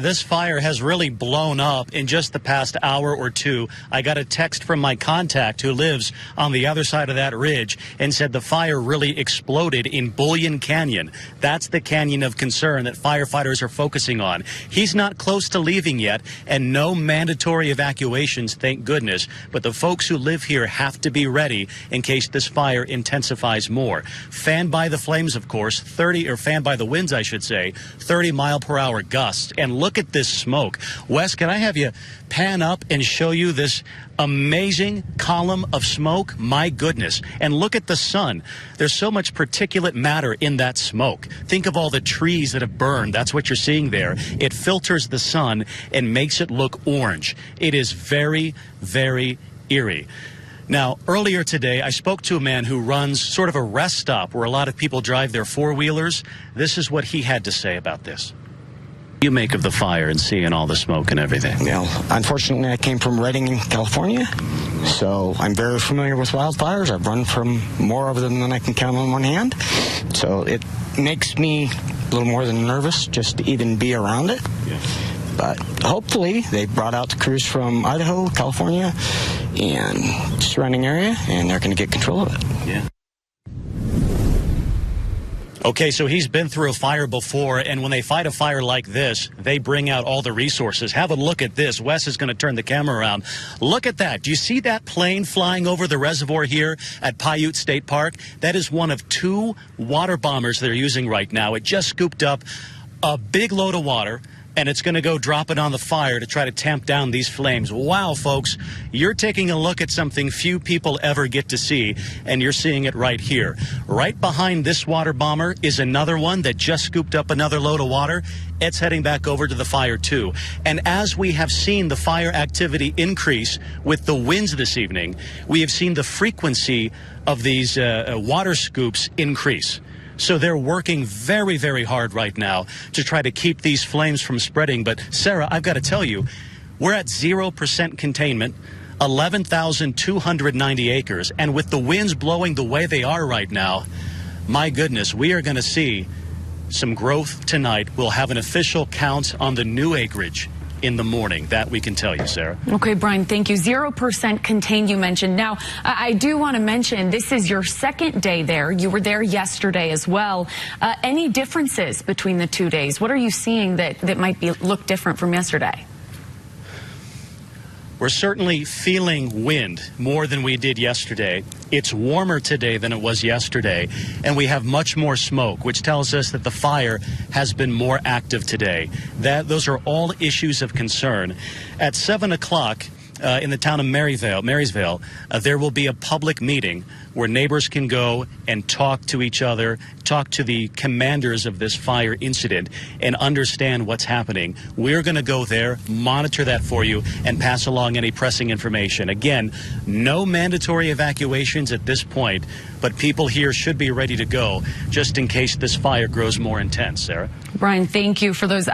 This fire has really blown up in just the past hour or two. I got a text from my contact who lives on the other side of that ridge and said the fire really exploded in Bullion Canyon. That's the canyon of concern that firefighters are focusing on. He's not close to leaving yet, and no mandatory evacuations, thank goodness. But the folks who live here have to be ready in case this fire intensifies more. Fanned by the flames, of course, fanned by the winds, I should say, 30-mile-per-hour gusts. And look at this smoke. Wes, can I have you pan up and show you this amazing column of smoke? My goodness. And look at the sun. There's so much particulate matter in that smoke. Think of all the trees that have burned. That's what you're seeing there. It filters the sun and makes it look orange. It is very, very eerie. Now, earlier today, I spoke to a man who runs sort of a rest stop where a lot of people drive their four-wheelers. This is what he had to say about this. You make of the fire and seeing all the smoke and everything? Well, unfortunately, I came from Redding, California, so I'm very familiar with wildfires. I've run from more of them than I can count on one hand, so it makes me a little more than nervous just to even be around it. Yeah. But hopefully, they brought out the crews from Idaho, California, and surrounding area, and they're going to get control of it. Yeah. Okay, so he's been through a fire before, and when they fight a fire like this, they bring out all the resources. Have a look at this. Wes is going to turn the camera around. Look at that. Do you see that plane flying over the reservoir here at Paiute State Park? That is one of 2 water bombers they're using right now. It just scooped up a big load of water, and it's going to go drop it on the fire to try to tamp down these flames. Wow, folks, you're taking a look at something few people ever get to see, and you're seeing it right here. Right behind this water bomber is another one that just scooped up another load of water. It's heading back over to the fire, too. And as we have seen the fire activity increase with the winds this evening, we have seen the frequency of these water scoops increase. So they're working very, very hard right now to try to keep these flames from spreading. But, Sarah, I've got to tell you, we're at 0% containment, 11,290 acres. And with the winds blowing the way they are right now, my goodness, we are going to see some growth tonight. We'll have an official count on the new acreage in the morning. That we can tell you, Sarah. Okay, Brian, thank you. 0% contained, you mentioned. Now, I do want to mention this is your second day there. You were there yesterday as well. Any differences between the 2 days? What are you seeing that might look different from yesterday? We're certainly feeling wind more than we did yesterday. It's warmer today than it was yesterday, and we have much more smoke, which tells us that the fire has been more active today. Those are all issues of concern. At 7 o'clock in the town of Marysville, there will be a public meeting where neighbors can go and talk to each other, talk to the commanders of this fire incident, and understand what's happening. We're going to go there, monitor that for you, and pass along any pressing information. Again, no mandatory evacuations at this point, but people here should be ready to go just in case this fire grows more intense. Sarah? Brian, thank you for those